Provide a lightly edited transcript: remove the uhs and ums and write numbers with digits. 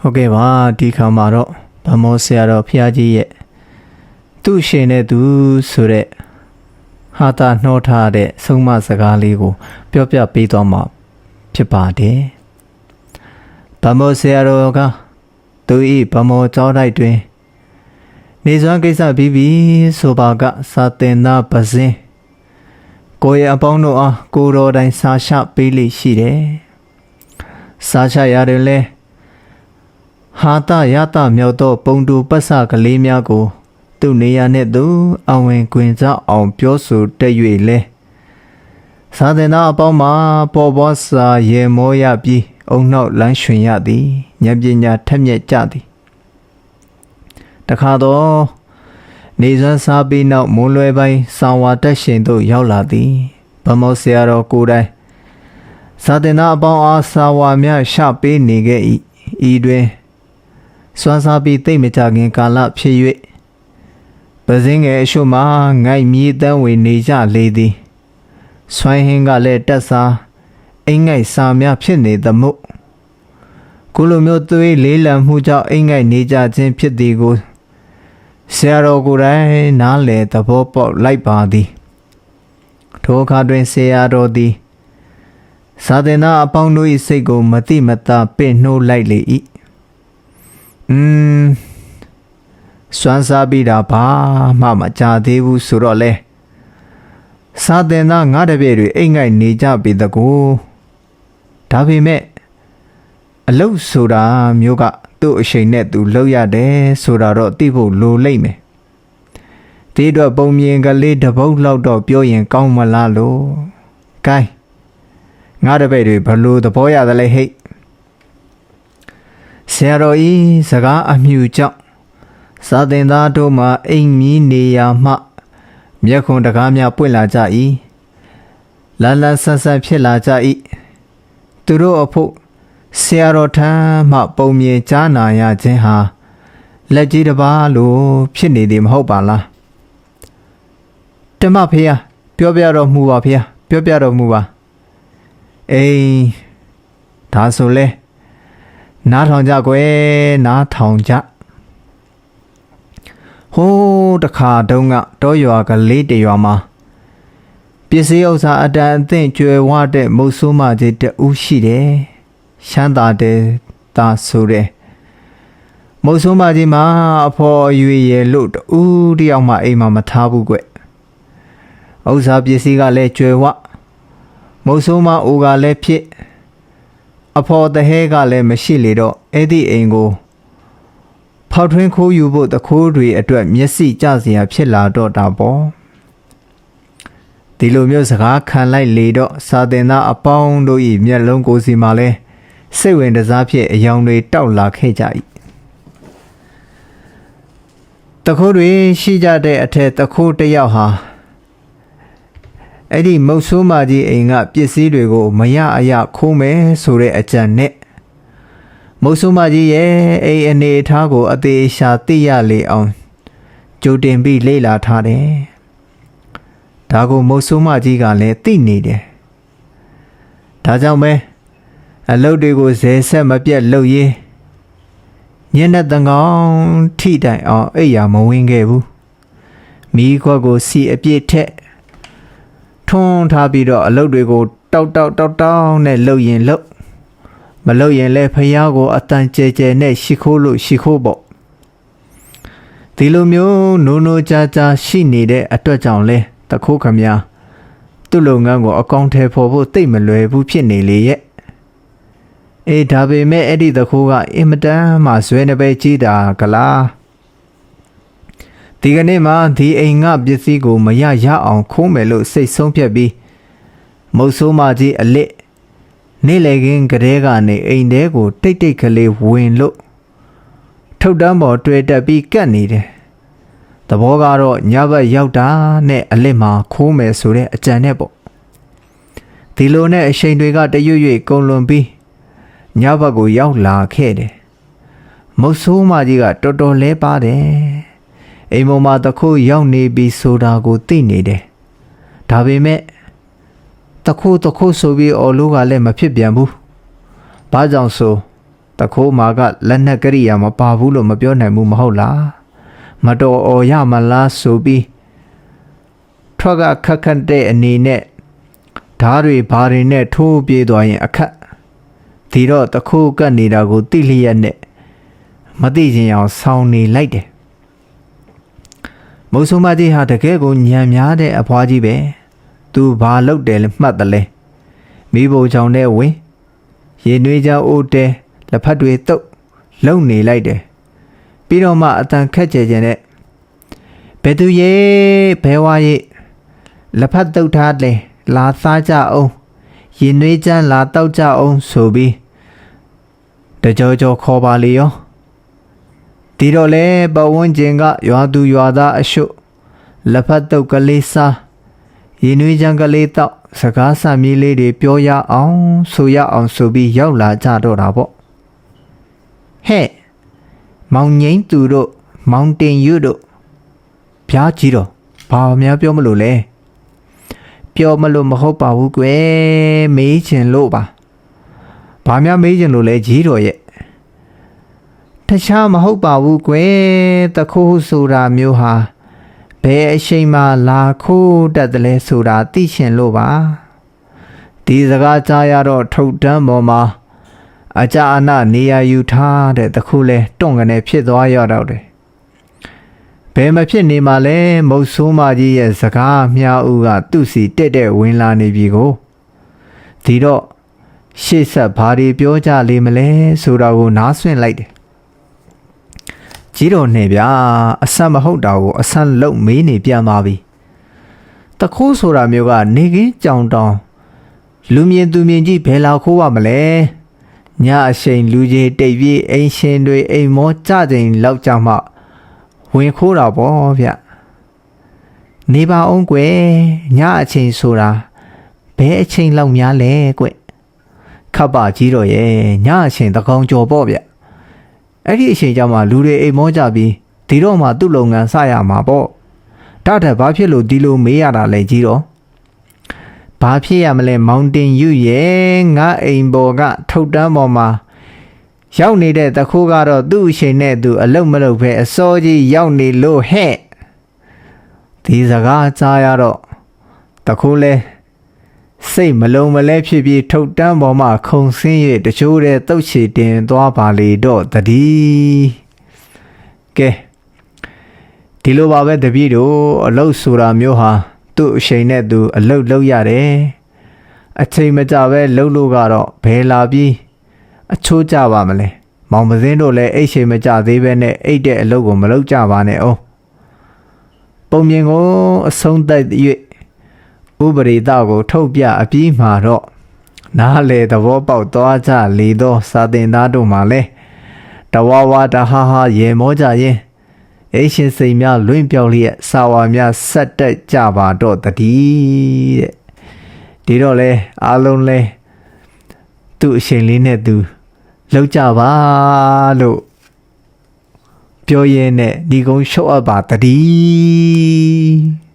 ဟုတ်ကဲ့ပါဒီခါမှာတော့ဗမောဆရာတော်ဖျားကြီးရဲ့သူ့ရှင်နဲ့သူဆိုတဲ့ဟာတာနှောထားတဲ့ဆုံးမစကားလေးကိုပြောပြပေးသွားမှာဖြစ်ပါတယ်ဗမောဆရာတော်ကသူဤဗမောကျောင်းတိုက်တွင်နေစွမ်းကိစ္စပြီးပြီဆိုပါကစာတင်သာပစင်းကိုရဲ့အပေါင်းတို့အားကိုတော်တိုင်စာရှပေးလိရှိတယ်စာရှရတယ်လဲဟာတရတမြောက်သောပုံတူပတ်စကလေးများကိုသူ့နေရာနှင့်သူအဝင်ကွင်ကြအောင်ပြောဆိုတက်၍လဲသာသနာအပေါင်းမှာပေါ်ပေါ်စာရေမောရပြီးအုံနောက်လမ်းရွှင်ရသည်ဉာဏ်ပညာထက်မြက်ကြသည်တခါတော့နေစွမ်းစားပြီးနောက်မွန်းလွဲပိုင်းစာဝါတက်ရှင်သို့ရောက်လာသည်ဗမောဆရာတော်ကိုယ်တိုင်သာသနာအပေါင်းအားစာဝါများရှပေးနေခဲ့၏ဤတွင်စွမ်းစားပြီးသိမကြခင်ကာလဖြစ်၍ပစင်းငယ်အရှုမှာငိုက်မြေတန်းဝင်နေကြလေသည်ဆွိုင်းဟင်းကလည်းတက်စားအိမ်ငိုက်စာများဖြစ်နေသမို့ကုလိုမျိုးသွေးလေးလံမှုကြောင့်အိမ်ငိုက်နေကြခြင်းဖြစ်သည်ကိုဆရာတော်ကိုယ်တိုင်နားလည်သဘောပေါက်လိုက်ပါသည်ထိုအခါတွင်ဆရာတော်သည်သာသနာအပေါင်းတို့၏စိတ်ကိုမတိမတာပင့်နှိုးလိုက်လေ၏စွမ်းစားပြီးတာဘာမှမကြသေးဘူးဆိုတော့လေစာတင်သားငါတပည့်တွေအိမ်ငိုက်နေကြပြီတကူဒါပေမဲ့အလုတ်ဆိုတာမျိုးကသူ့အချိန်နဲ့သူလောက်ရတယ်ဆိုတာတော့သိဖို့လိုလိမ့်မယ်ဒီတော့ပုံမြင်ကလေးတစ်ပုတ်လောက်တော့ပြောရင်ကောင်းမလားလို့ဂိုင်းငါတပည့်တွေဘလို့သဘောရသလဲဟိတ်ဆရာတော်ဤစကားအမြူကြောင့်စာသင်သားတို့မှာအိမ်မီးနေရာမှမျက်ခွန်တကားများပွင့်လာကြ၏လန်းလန်းဆန်းဆန်းဖြစ်လာကြ၏သူတို့အဖို့ဆရာတော်ထံမှပုံမြင်ကြားနာရခြင်းဟာလက်ကြီးတစ်ပါးလိုဖြစ်နေသည်မဟုတ်ပါလားတမဖေယပြောပြတော်မူပါဖေယပြောပြတော်မူပါအေးဒါဆိုလဲနားထောင်ကြကွယ်နားထောင်ကြဟိုးတခါတုန်းကတောရွာကလေးတရွာမှာပစ္စည်းဥစ္စာအတန်အသင့်ကျွယ်ဝတဲ့မုတ်ဆိုးမကြီးတဦးရှိတယ်ရှမ်းသာတဲ့သားဆိုတဲ့မုတ်ဆိုးမကြီးမှာအဖော်အရွယ်ရဲ့လို့တူတယောက်မှအိမ်မှာမထားဘူးကွဥစ္စာပစ္စည်းကလည်းကျွယ်ဝမုတ်ဆိုးမအိုကလည်းဖြစ်အဖော်တဟဲကလည်းမရှိလေတော့အဲ့ဒီအိမ်ကိုဖောက်ထွင်းခိုးယူဖို့တခိုးတွေအတွက်မျက်စိကျစရာဖြစ်လာတော့တာပေါ့ဒီလိုမျိုးစကားခံလိုက်လေတော့စာသင်သားအပေါင်းတို့၏မျက်လုံးကိုယ်စီမှာလဲစိတ်ဝင်တစားဖြစ်အယောင်တွေတောက်လာခဲ့ကြ၏တခိုးတွေရှိကြတဲ့အထက်တခိုးတစ်ယောက်ဟာအဲ့ဒီမုတ်ဆိုးမကြီးအိမ်ကပစ္စည်းတွေကိုမရအရခိုးမယ်ဆိုတဲ့အကြံနဲ့မုတ်ဆိုးမကြီးရဲ့အိမ်အနေအထားကိုအသေးရှာသိရလေအောင်ကြိုတင်ပြီးလေ့လာထားတယ်ဒါကိုမုတ်ဆိုးမကြီးကလည်းသိနေတယ်ဒါကြောင့်ပဲအလုပ်တွေကိုဇဲဆက်မပြတ်လုပ်ရေးညနေတန်ကောင်ထိတိုင်အောင်အိယာမဝင်ခဲ့ဘူးမိခွက်ကိုစီအပြည့်ထက်ထွန်းထားပြီးတော့အလုပ်တွေကိုတောက်နဲ့လုပ်ရင်လုပ်မလုပ်ရင်လည်းဖယားကိုအတန်ကျဲနဲ့ရှိခိုးလို့ရှိခိုးပေါ့ဒီလိုမျိုးနိုးကြာရှိနေတဲ့အတွက်ကြောင့်လဲတခိုးခမများသူ့လုပ်ငန်းကိုအကောင့်ထဲပေါ်ဖို့တိတ်မလွယ်ဘူးဖြစ်နေလေရဲ့အေးဒါပေမဲ့အဲ့ဒီတခိုးကအင်မတန်မှဇွဲနေပဲကြီးတာကလားဒီကနေ့မှဒီအိမ်ကပစ္စည်းကိုမရအောင်ခိုးမယ်လို့စိတ်ဆုံးဖြတ်ပြီးမုတ်ဆိုးမကြီးအလစ်နေ့လေကင်းကလေးကနေအိမ်ထဲကိုတိတ်ကလေးဝင်လို့ထုတ်တန်းပေါ်တွေ့တက်ပြီးကတ်နေတယ်သဘောကတော့ညဘက်ရောက်တာနဲ့အလစ်မှာခိုးမယ်ဆိုတဲ့အကြံနဲ့ပေါ့ဒီလိုနဲ့အချိန်တွေကတရွတ်ကုန်လွန်ပြီးညဘက်ကိုရောက်လာခဲ့တယ်မုတ်ဆိုးမကြီးကတော်တော်လဲပါတယ်အိမ်ပေါ်မှာတခိုးရောက်နေပြီဆိုတာကိုသိနေတယ်ဒါပေမဲ့တခိုးဆိုပြီးအော်လို့ကလည်းမဖြစ်ပြန်ဘူးဘာကြောင့်ဆို တခိုးမာကလက်နက်ကရိယာမပါဘူးလို့မပြောနိုင်ဘူးမဟုတ်လားမတော်အော်ရမလားဆိုပြီးထွက်ကခက်ခက်တဲ့အနေနဲ့ဓားတွေဘာတွေနဲ့ထိုးပြေးသွားရင်အခက်ဒီတော့တခိုးကတ်နေတာကိုတိလျက်နဲ့မသိချင်အောင်ဆောင်းနေလိုက်တယ်မုံဆိုမကြီးဟာတကယ်ကိုညံများတဲ့အဖွားကြီးပဲသူဘာလုပ်တယ်လဲမှတ်တယ်လဲမိဘချောင်နဲ့ဝင်ရေနွေးချောင်းအိုးတဲလက်ဖက်တွေတုပ်လုံနေလိုက်တယ်ပြီးတော့မှအတန်ခက်ကြဲကြဲနဲ့ဘယ်သူရဲ့ဘဲဝါရဲ့လက်ဖက်တုပ်ထားတယ်လာစားကြအောင်ရေနွေးချမ်းလာတောက်ကြအောင်ဆိုပြီးတကြောကြောခေါ်ပါလေရောဒီတော့လေပဝန်းကျင်ကရွာသူရွာသားအရှုပ်လက်ဖက်တုပ်ကလေးစားရေနွေးချမ်းကလေးတောက်စကားဆံမြေးလေးတွေပြောရအောင်ဆိုရအောင်ဆိုပြီးရောက်လာကြတော့တာပေါ့ဟဲ့မောင်ငိမ့်သူတို့မောင်တင်ယူတို့ဖျားကြီးတော့ဘာများပြောမလို့လဲပြောမလို့မဟုတ်ပါဘူးကွယ်မေးချင်လို့ပါဘာများမေးချင်လို့လဲကြီးတော်ရဲ့တခြားမဟုတ်ပါဘူးကွယ်တခိုးဆိုတာမျိုးဟာဘယ်အချိန်မှလာခိုးတတ်တယ်လဲဆိုတာသိချင်လို့ပါဒီစကားကြားရတော့ထုတ်တန်းပေါ်မှာအကြအနနေရာယူထားတဲ့တခုလဲတွန့်ကနေဖြစ်သွားရတော့တယ်ဘယ်မဖြစ်နေမှလဲမုတ်ဆိုးမကြီးရဲ့စကားမြားဦးကသူ့စီတက်တဲ့ဝင်လာနေပြီကိုဒီတော့ရှေ့ဆက်ဘာတွေပြောကြလိမ့်မလဲဆိုတာကိုနားဆွင့်လိုက်တယ်ကြီးတော်နေဗျာအဆန်မဟုတ်တာကိုအဆန်လုံမေးနေပြန်ပါပြီတခိုးဆိုတာမျိုးကနေကင်းကြောင်တောင်လူမြင်သူမြင်ကြီးဘယ်လာခိုးရမလဲညအချိန်လူကြီးတိတ်ပြေးအိမ်ရှင်တွေအိမ်မောကြချိန်လောက်ကြမှဝင်ခိုးတာပေါ့ဗျနေပါအောင်ကွယ်ညအချိန်ဆိုတာဘယ်အချိန်လောက်များလဲကွခပ်ပါကြီးတော်ရဲ့ညအချိန်တကောင်ကျော်ပေါ့ဗျအဲ့ဒီအချိန်ကျမှလူတွေအိမ်မောကြပြီးဒီတော့မှသူ့လုပ်ငန်းစရမှာပေါ့ဒါထက်ဘာဖြစ်လို့ဒီလိုမေးရတာလဲကြီးတော်ဘာဖြစ်ရမလဲမောင်တင်ယူရဲ့ငါအိမ်ပေါ်ကထုတ်တန်းပေါ်မှာရောက်နေတဲ့တခိုးကတော့သူ့အချိန်နဲ့သူအလုံမလုံပဲအစောကြီးရောက်နေလို့ဟဲ့ဒီစကားကြားရတော့တခိုးလဲစိတ်မလုံးမလဲဖြစ်ပြီးထုတ်တန်းပေါ်မှာခုံဆင်း၍တချို့တဲ့တုတ်ချီတင်သွားပါလေတော့တည်းကဲဒီလိုပါပဲတပည့်တို့အလုတ်ဆိုတာမျိုးဟာသူ့အချိန်နဲ့သူအလုတ်လုပ်ရတယ်အချိန်မကြပဲလှုပ်လို့ကတော့ဘယ်လာပြီးအချိုးကြပါမလဲမောင်မစင်းတို့လည်းအိတ်ချိန်မကြသေးပဲနဲ့အိတ်တဲ့အလုတ်ကိုမလုပ်ကြပါနဲ့အောင်ပုံမြင်ကိုအဆုံးသက်၍ဥပရိသကိုထုတ်ပြအပြီးမှာတော့နားလေသဘောပေါက်သွားကြလေသောစာသင်သားတို့မှလည်းတဝါဝါတဟာဟာရေမောကြရင်အိရှင်စိန်များလွင့်ပြောက်လျက်စာဝါများဆက်တက်ကြပါတော့တည်းတဲ့ဒီတော့လဲအားလုံးလဲသူ့အချိန်လေးနဲ့သူလောက်ကြပါလို့ပြောရင်းနဲ့ဒီကုန်းရှုပ်အပ်ပါတည်း